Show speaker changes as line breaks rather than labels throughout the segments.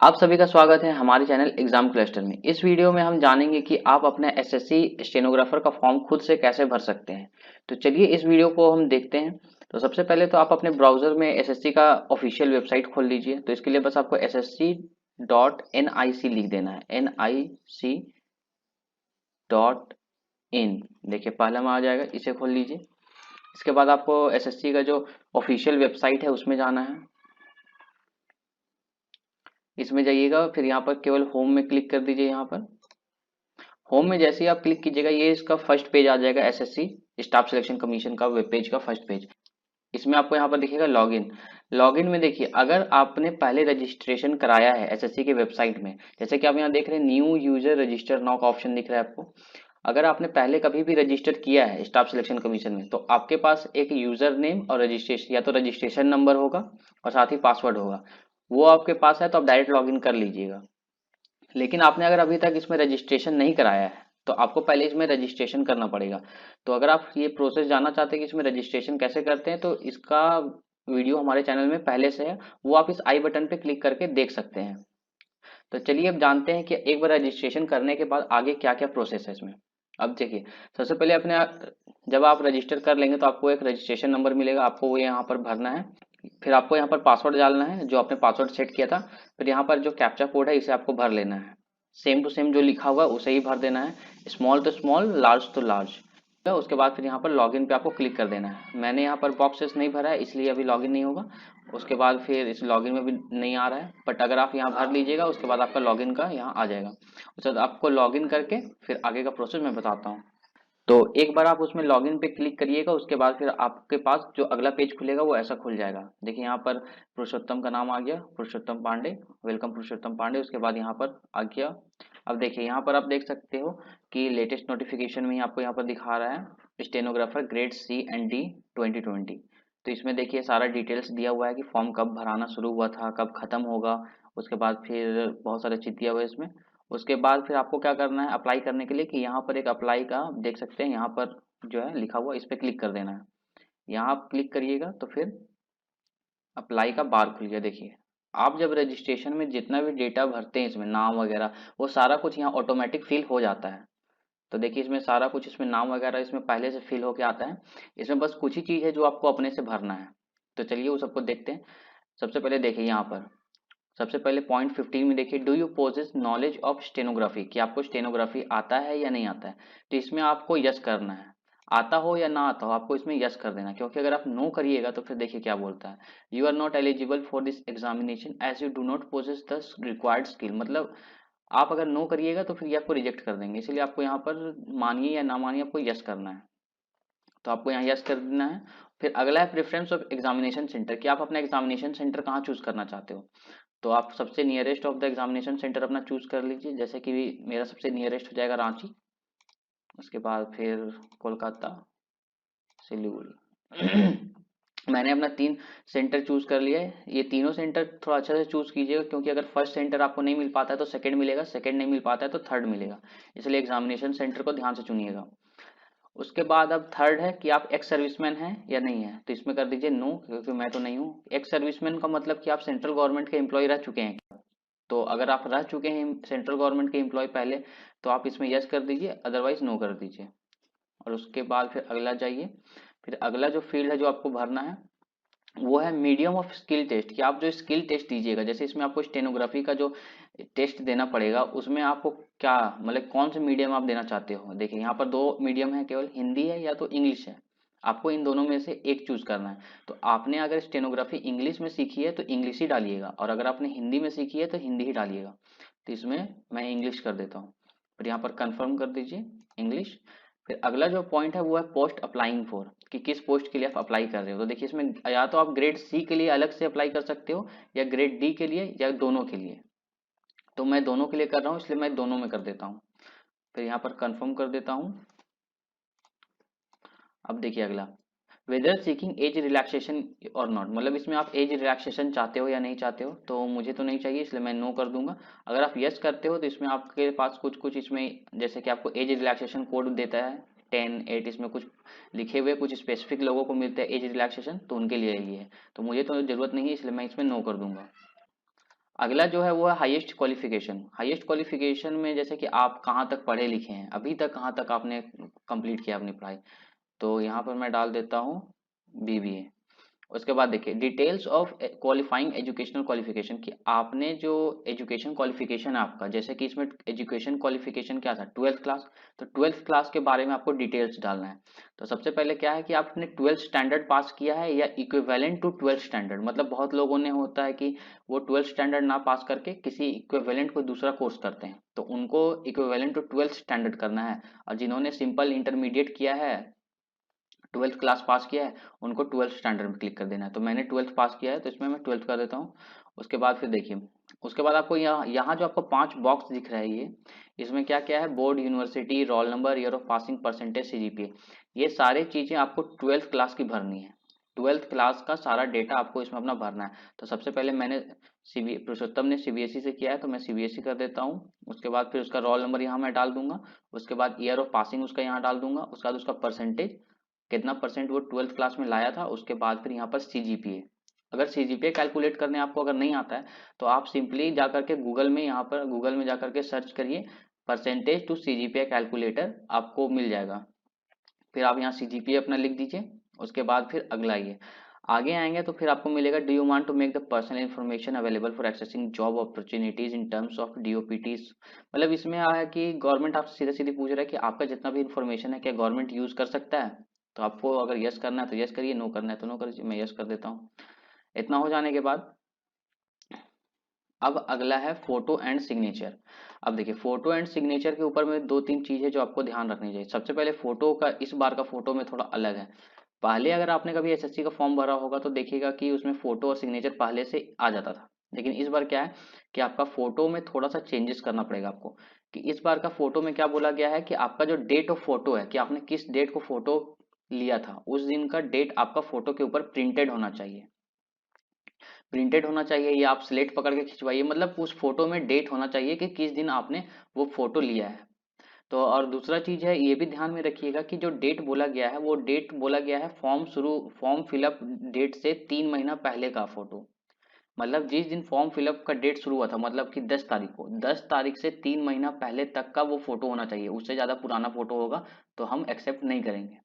आप सभी का स्वागत है हमारे चैनल एग्जाम क्लस्टर में। इस वीडियो में हम जानेंगे कि आप अपना एसएससी स्टेनोग्राफर का फॉर्म खुद से कैसे भर सकते हैं। तो चलिए इस वीडियो को हम देखते हैं। तो सबसे पहले तो आप अपने ब्राउजर में एसएससी का ऑफिशियल वेबसाइट खोल लीजिए। तो इसके लिए बस आपको ssc.nic लिख देना है, nic.in। देखिए पहला में आ जाएगा, इसे खोल लीजिए। इसके बाद आपको एसएससी का जो ऑफिशियल वेबसाइट है उसमें जाना है। इसमें जाइएगा, फिर यहाँ पर केवल होम में क्लिक कर दीजिए। यहाँ पर होम में जैसे ही आप क्लिक कीजिएगा, ये इसका फर्स्ट पेज आ जाएगा, एसएससी स्टाफ सिलेक्शन कमीशन का वेब पेज का फर्स्ट पेज। इसमें आपको यहाँ पर दिखेगा लॉगिन। लॉगिन में देखिए, अगर आपने पहले रजिस्ट्रेशन कराया है एसएससी के वेबसाइट में, जैसे कि आप यहाँ देख रहे हैं न्यू यूजर रजिस्टर नाउ का ऑप्शन दिख रहा है आपको। अगर आपने पहले कभी भी रजिस्टर किया है स्टाफ सिलेक्शन कमीशन में, तो आपके पास एक यूजर नेम और रजिस्ट्रेशन, या तो रजिस्ट्रेशन नंबर होगा और साथ ही पासवर्ड होगा। वो आपके पास है तो आप डायरेक्ट लॉगिन कर लीजिएगा। लेकिन आपने अगर अभी तक इसमें रजिस्ट्रेशन नहीं कराया है, तो आपको पहले इसमें रजिस्ट्रेशन करना पड़ेगा। तो अगर आप ये प्रोसेस जानना चाहते हैं कि इसमें रजिस्ट्रेशन कैसे करते हैं, तो इसका वीडियो हमारे चैनल में पहले से है, वो आप इस आई बटन पे क्लिक करके देख सकते हैं। तो चलिए अब जानते हैं कि एक बार रजिस्ट्रेशन करने के बाद आगे क्या क्या प्रोसेस है इसमें। अब देखिए, सबसे पहले अपने जब आप रजिस्टर कर लेंगे तो आपको एक रजिस्ट्रेशन नंबर मिलेगा, आपको वो यहाँ पर भरना है। फिर आपको यहाँ पर पासवर्ड डालना है जो आपने पासवर्ड सेट किया था। फिर यहाँ पर जो कैप्चा कोड है इसे आपको भर लेना है। सेम टू सेम जो लिखा हुआ है उसे ही भर देना है, small to small, large to large. तो उसके बाद फिर यहाँ पर लॉगिन पे आपको क्लिक कर देना है। मैंने यहाँ पर बॉक्सेस नहीं भरा है, इसलिए अभी लॉगिन नहीं होगा। उसके बाद फिर इस लॉगिन में भी नहीं आ रहा है, बट अगर आप यहाँ भर लीजिएगा उसके बाद आपका लॉगिन का यहाँ आ जाएगा। उसके बाद आपको लॉगिन करके फिर आगे का प्रोसेस मैं बताता हूँ। तो एक बार आप उसमें लॉगिन पे क्लिक करिएगा, उसके बाद फिर आपके पास जो अगला पेज खुलेगा वो ऐसा खुल जाएगा। देखिए यहाँ पर पुरुषोत्तम का नाम आ गया, पुरुषोत्तम पांडे। वेलकम पुरुषोत्तम पांडे। उसके बाद यहाँ पर आ गया। अब देखिए यहाँ पर आप देख सकते हो कि लेटेस्ट नोटिफिकेशन में ही आपको यहाँ पर दिखा रहा है stenographer grade C and D 2020। तो इसमें देखिए सारा डिटेल्स दिया हुआ है कि फॉर्म कब भराना शुरू हुआ था, कब खत्म होगा। उसके बाद फिर बहुत सारे चीज दिया हुआ है इसमें। उसके बाद फिर आपको क्या करना है अप्लाई करने के लिए, कि यहाँ पर एक अप्लाई का देख सकते हैं, यहाँ पर जो है लिखा हुआ, इस पर क्लिक कर देना है। यहाँ आप क्लिक करिएगा तो फिर अप्लाई का बार खुल गया। देखिए आप जब रजिस्ट्रेशन में जितना भी डेटा भरते हैं इसमें नाम वगैरह, वो सारा कुछ यहाँ ऑटोमेटिक फिल हो जाता है। तो देखिए इसमें सारा कुछ, इसमें नाम वगैरह इसमें पहले से फिल होके आता है। इसमें बस कुछ ही चीज़ है जो आपको अपने से भरना है। तो चलिए वो सबको देखते हैं। सबसे पहले देखिए यहाँ पर सबसे पहले पॉइंट 15 में देखिए, do you possess knowledge of stenography, कि आपको स्टेनोग्राफी आता है या नहीं आता है। तो इसमें आपको यस करना है। आता हो या ना आता हो आपको इसमें यस कर देना, क्योंकि अगर आप नो करिएगा तो फिर देखिए क्या बोलता है, you are not eligible for this examination as you do not possess the required skill. मतलब आप अगर नो करिएगा तो फिर ये आपको रिजेक्ट कर देंगे, इसलिए आपको यहाँ पर मानिए या ना मानिए आपको यस करना है। तो आपको यहाँ यस कर देना है। फिर अगला है प्रेफरेंस ऑफ एग्जामिनेशन सेंटर, कि आप अपना एग्जामिनेशन सेंटर कहाँ चूज करना चाहते हो। तो आप सबसे nearest of the examination centre अपना चूज कर लीजिए। जैसे कि मेरा सबसे नियरेस्ट हो जाएगा रांची। उसके बाद फिर कोलकाता, सिलीगुड़ी। मैंने अपना 3 सेंटर चूज कर लिया है। ये तीनों सेंटर थोड़ा अच्छे से चूज कीजिएगा, क्योंकि अगर फर्स्ट सेंटर आपको नहीं मिल पाता है तो सेकंड मिलेगा, सेकंड नहीं मिल पाता है तो थर्ड मिलेगा। इसलिए एग्जामिनेशन सेंटर को ध्यान से चुनिएगा। उसके बाद अब थर्ड है कि आप एक्स सर्विसमैन हैं या नहीं है। तो इसमें कर दीजिए नो, क्योंकि मैं तो नहीं हूँ। एक्स सर्विसमैन का मतलब कि आप सेंट्रल गवर्नमेंट के एम्प्लॉय रह चुके हैं। तो अगर आप रह चुके हैं सेंट्रल गवर्नमेंट के एम्प्लॉय पहले, तो आप इसमें यस कर दीजिए, अदरवाइज नो कर दीजिए। और उसके बाद फिर अगला जाइए। फिर अगला जो फील्ड है जो आपको भरना है वो है मीडियम ऑफ स्किल टेस्ट, कि आप जो स्किल टेस्ट दीजिएगा। जैसे इसमें आपको स्टेनोग्राफी का जो टेस्ट देना पड़ेगा, उसमें आपको क्या मतलब कौन से मीडियम आप देना चाहते हो। देखिए यहाँ पर 2 मीडियम है, केवल हिंदी है या तो इंग्लिश है। आपको इन दोनों में से एक चूज करना है। तो आपने अगर स्टेनोग्राफी इंग्लिश में सीखी है तो इंग्लिश ही डालिएगा, और अगर आपने हिंदी में सीखी है तो हिंदी ही डालिएगा। तो इसमें मैं इंग्लिश कर देता हूँ। फिर यहाँ पर कंफर्म कर दीजिए इंग्लिश। फिर अगला जो पॉइंट है वो है पोस्ट अप्लाइंग फॉर, कि किस पोस्ट के लिए आप अप्लाई कर रहे हो। तो देखिए इसमें या तो आप ग्रेड सी के लिए अलग से अप्लाई कर सकते हो, या ग्रेड डी के लिए, या दोनों के लिए। तो मैं दोनों के लिए कर रहा हूँ, इसलिए मैं दोनों में कर देता हूँ। फिर यहाँ पर कंफर्म कर देता हूँ। अब देखिए अगला, वेदर सीकिंग एज रिलैक्सेशन और नॉट, मतलब इसमें आप एज रिलैक्सेशन चाहते हो या नहीं चाहते हो। तो मुझे तो नहीं चाहिए, इसलिए मैं नो कर दूंगा। अगर आप यस करते हो तो इसमें आपके पास कुछ कुछ इसमें, जैसे कि आपको एज रिलैक्सेशन कोड देता है 10, 8, इसमें कुछ लिखे हुए, कुछ स्पेसिफिक लोगों को मिलता है एज रिलैक्सेशन, तो उनके लिए ये है। तो मुझे तो जरूरत नहीं है, इसलिए मैं इसमें नो कर दूंगा। अगला जो है वो है हाईएस्ट क्वालिफिकेशन। हाईएस्ट क्वालिफिकेशन में जैसे कि आप कहाँ तक पढ़े लिखे हैं, अभी तक कहाँ तक आपने कंप्लीट किया अपनी पढ़ाई। तो यहाँ पर मैं डाल देता हूँ बीबीए। उसके बाद देखिए details of qualifying educational qualification, कि आपने जो एजुकेशन क्वालिफिकेशन है आपका, जैसे कि इसमें एजुकेशन क्वालिफिकेशन क्या था, 12th क्लास। तो 12th क्लास के बारे में आपको डिटेल्स डालना है। तो सबसे पहले क्या है कि आपने 12th स्टैंडर्ड पास किया है या इक्विवेलेंट टू 12th स्टैंडर्ड। मतलब बहुत लोगों ने होता है कि वो 12th स्टैंडर्ड ना पास करके किसी इक्विवेलेंट को दूसरा कोर्स करते हैं, तो उनको इक्विवेलेंट टू 12th स्टैंडर्ड करना है। और जिन्होंने सिंपल इंटरमीडिएट किया है, 12th क्लास पास किया है, उनको 12th स्टैंडर्ड में क्लिक कर देना है। तो मैंने 12th पास किया है तो इसमें मैं 12th कर देता हूँ। उसके बाद फिर देखिए, उसके बाद आपको यहाँ यहाँ जो आपको 5 बॉक्स दिख रहा है ये, इसमें क्या क्या है, board, university, roll number, year of passing, percentage, CGPA, ये सारी चीजें आपको 12th क्लास की भरनी है। 12th क्लास का सारा डेटा आपको इसमें अपना भरना है। तो सबसे पहले मैंने पुरुषोत्तम ने सीबीएसई से किया है तो मैं सीबीएसई कर देता हूँ। उसके बाद फिर उसका रोल नंबर यहाँ मैं डाल दूंगा। उसके बाद ईयर ऑफ पासिंग उसका यहाँ डाल दूंगा। उसके बाद उसका परसेंटेज, कितना परसेंट वो 12th क्लास में लाया था। उसके बाद फिर यहाँ पर सीजीपीए, अगर सीजीपीए कैलकुलेट करने आपको अगर नहीं आता है तो आप सिंपली जा करके गूगल में, यहाँ पर गूगल में जा करके सर्च करिए परसेंटेज टू सीजीपीए कैलकुलेटर, आपको मिल जाएगा। फिर आप यहाँ सीजीपीए अपना लिख दीजिए। उसके बाद फिर अगला ये आगे आएंगे तो फिर आपको मिलेगा, do you want to make the personal information available for accessing job opportunities in terms of DOPT's. मतलब इसमें आया है कि गवर्नमेंट आपसे सीधे सीधे पूछ रहा है कि आपका जितना भी इन्फॉर्मेशन है क्या गवर्नमेंट यूज कर सकता है। तो आपको अगर यस करना है तो यस करिए, नो करना है तो नो करिए। मैं यस कर देता हूँ। इतना हो जाने के बाद अब अगला है फोटो एंड सिग्नेचर। अब देखिए फोटो एंड सिग्नेचर के ऊपर में दो तीन चीजें जो आपको ध्यान रखनी चाहिए। सबसे पहले फोटो का, इस बार का फोटो में थोड़ा अलग है। पहले अगर आपने कभी एसएससी का फॉर्म भरा होगा तो देखिएगा कि उसमें फोटो और सिग्नेचर पहले से आ जाता था। लेकिन इस बार क्या है कि आपका फोटो में थोड़ा सा चेंजेस करना पड़ेगा आपको। कि इस बार का फोटो में क्या बोला गया है कि आपका जो डेट ऑफ फोटो है, कि आपने किस डेट को फोटो लिया था, उस दिन का डेट आपका फोटो के ऊपर प्रिंटेड होना चाहिए। प्रिंटेड होना चाहिए या आप स्लेट पकड़ के खिंचवाइए, मतलब उस फोटो में डेट होना चाहिए कि किस दिन आपने वो फोटो लिया है। तो और दूसरा चीज है, ये भी ध्यान में रखिएगा कि जो डेट बोला गया है वो डेट बोला गया है फॉर्म फिलअप डेट से 3 महीना पहले का फोटो। मतलब जिस दिन फॉर्म फिलअप का डेट शुरू हुआ था, मतलब कि 10 तारीख को, 10 तारीख से 3 महीना पहले तक का वो फोटो होना चाहिए। उससे ज्यादा पुराना फोटो होगा तो हम एक्सेप्ट नहीं करेंगे।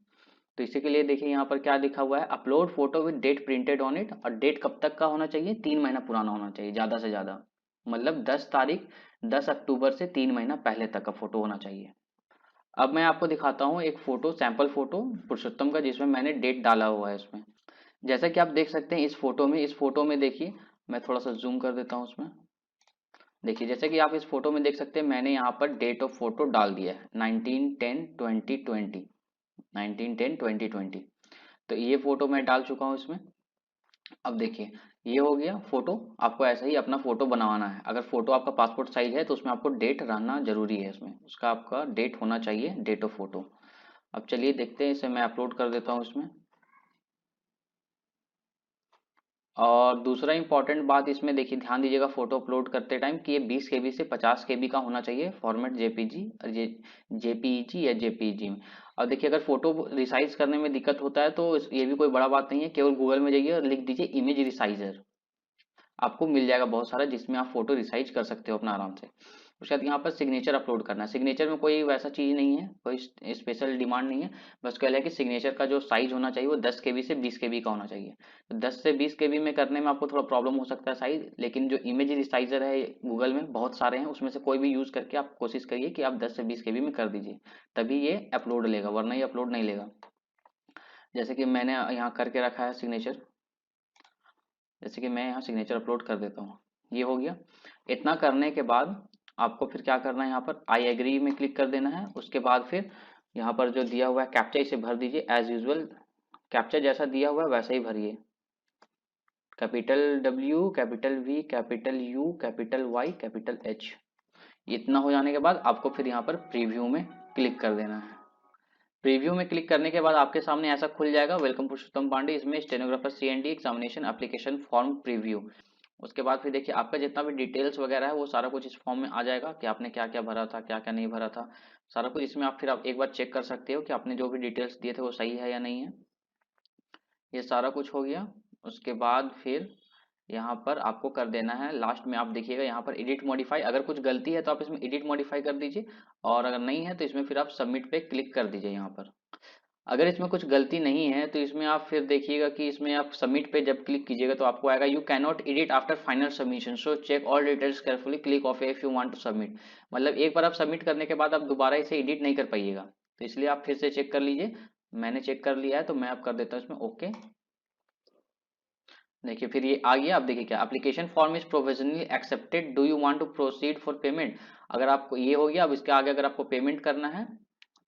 तो इसी के लिए देखिए यहाँ पर क्या लिखा हुआ है, upload photo with date printed on it. और डेट कब तक का होना चाहिए, 3 महीना पुराना होना चाहिए ज्यादा से ज्यादा। मतलब 10 तारीख, 10 अक्टूबर से 3 महीना पहले तक का फोटो होना चाहिए। अब मैं आपको दिखाता हूँ एक फोटो, सैंपल फोटो पुरुषोत्तम का, जिसमें मैंने डेट डाला हुआ है इसमें। जैसा कि आप देख सकते हैं इस फोटो में देखिए, मैं थोड़ा सा जूम कर देता हूँ उसमें। देखिए जैसे कि आप इस फोटो में देख सकते हैं, मैंने यहाँ पर डेट ऑफ फोटो डाल दिया है 19/10/2020। 19/10/2020। तो ये फोटो मैं डाल चुका हूँ इसमें। अब देखिए ये हो गया फोटो। आपको ऐसा ही अपना फोटो बनवाना है। अगर फोटो आपका पासपोर्ट साइज है तो उसमें आपको डेट रहना जरूरी है, इसमें उसका आपका डेट होना चाहिए, डेट ऑफ फोटो। अब चलिए देखते हैं, इसे मैं अपलोड कर देता हूँ इसमें। और दूसरा इंपॉर्टेंट बात इसमें देखिए, ध्यान दीजिएगा फोटो अपलोड करते टाइम कि ये 20 KB से 50 KB का होना चाहिए फॉर्मेट, जेपीजी और जेपीईजी या जेपीईजी में। और देखिए अगर फोटो रिसाइज करने में दिक्कत होता है तो ये भी कोई बड़ा बात नहीं है, केवल गूगल में जाइए और लिख दीजिए इमेज रिसाइजर, आपको मिल जाएगा बहुत सारा, जिसमें आप फोटो रिसाइज कर सकते हो अपना आराम से। उसके बाद यहाँ पर सिग्नेचर अपलोड करना है। सिग्नेचर में कोई वैसा चीज नहीं है, कोई स्पेशल डिमांड नहीं है। बस कह है कि सिग्नेचर का जो साइज होना चाहिए वो 10 KB से 20 KB का होना चाहिए। तो 10 से 20 KB में करने में आपको थोड़ा प्रॉब्लम हो सकता है साइज, लेकिन जो इमेज रिसाइजर है गूगल में बहुत सारे हैं, उसमें से कोई भी यूज करके आप कोशिश करिए कि आप 10 से 20 KB में कर दीजिए, तभी ये अपलोड लेगा, वरना ये अपलोड नहीं लेगा। जैसे कि मैंने यहाँ करके रखा है सिग्नेचर, जैसे कि मैं यहाँ सिग्नेचर अपलोड कर देता हूँ। ये हो गया। इतना करने के बाद आपको फिर क्या करना है, यहाँ पर आई एग्री में क्लिक कर देना है। उसके बाद फिर यहाँ पर जो दिया हुआ है कैप्चा, इसे भर दीजिए एज यूजुअल। कैप्चा जैसा दिया हुआ है वैसा ही भरिए, capital W, capital V, capital U, capital Y, capital H. इतना हो जाने के बाद आपको फिर यहाँ पर प्रीव्यू में क्लिक कर देना है। प्रीव्यू में क्लिक करने के बाद आपके सामने ऐसा खुल जाएगा, वेलकम पुरुषोत्तम पांडे, इसमें stenographer CND examination application form preview. उसके बाद फिर देखिए आपका जितना भी डिटेल्स वगैरह है वो सारा कुछ इस फॉर्म में आ जाएगा, कि आपने क्या क्या भरा था, क्या क्या नहीं भरा था, सारा कुछ इसमें आप फिर आप एक बार चेक कर सकते हो कि आपने जो भी डिटेल्स दिए थे वो सही है या नहीं है। ये सारा कुछ हो गया। उसके बाद फिर यहाँ पर आपको कर देना है। लास्ट में आप देखिएगा यहाँ पर एडिट मॉडिफाई, अगर कुछ गलती है तो आप इसमें एडिट मॉडिफाई कर दीजिए, और अगर नहीं है तो इसमें फिर आप सबमिट पे क्लिक कर दीजिए। यहाँ पर अगर इसमें कुछ गलती नहीं है तो इसमें आप फिर देखिएगा कि इसमें आप सबमिट पे जब क्लिक कीजिएगा तो आपको आएगा you can not edit after final submission, so check all details carefully, click of if you want to submit. मतलब एक बार आप सबमिट करने के बाद आप दोबारा इसे एडिट नहीं कर पाइएगा, तो इसलिए आप फिर से चेक कर लीजिए। मैंने चेक कर लिया है तो मैं अब कर देता हूँ इसमें ओके। देखिए फिर ये आ गया। अब देखिए क्या, application form is provisionally accepted, do you want to proceed for payment. अगर आपको ये हो गया, अब इसके आगे अगर आपको पेमेंट करना है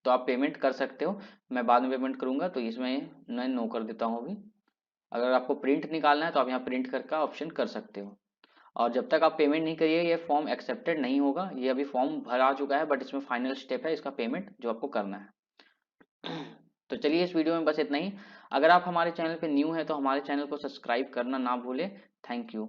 तो आप पेमेंट कर सकते हो। मैं बाद में पेमेंट करूंगा तो इसमें मैं नो कर देता हूँ अभी। अगर आपको प्रिंट निकालना है तो आप यहाँ प्रिंट करके ऑप्शन कर सकते हो। और जब तक आप पेमेंट नहीं करिए ये फॉर्म एक्सेप्टेड नहीं होगा। ये अभी फॉर्म भरा चुका है बट इसमें फाइनल स्टेप है इसका पेमेंट जो आपको करना है। तो चलिए इस वीडियो में बस इतना ही। अगर आप हमारे चैनल पे न्यू है तो हमारे चैनल को सब्सक्राइब करना ना भूलें। Thank you.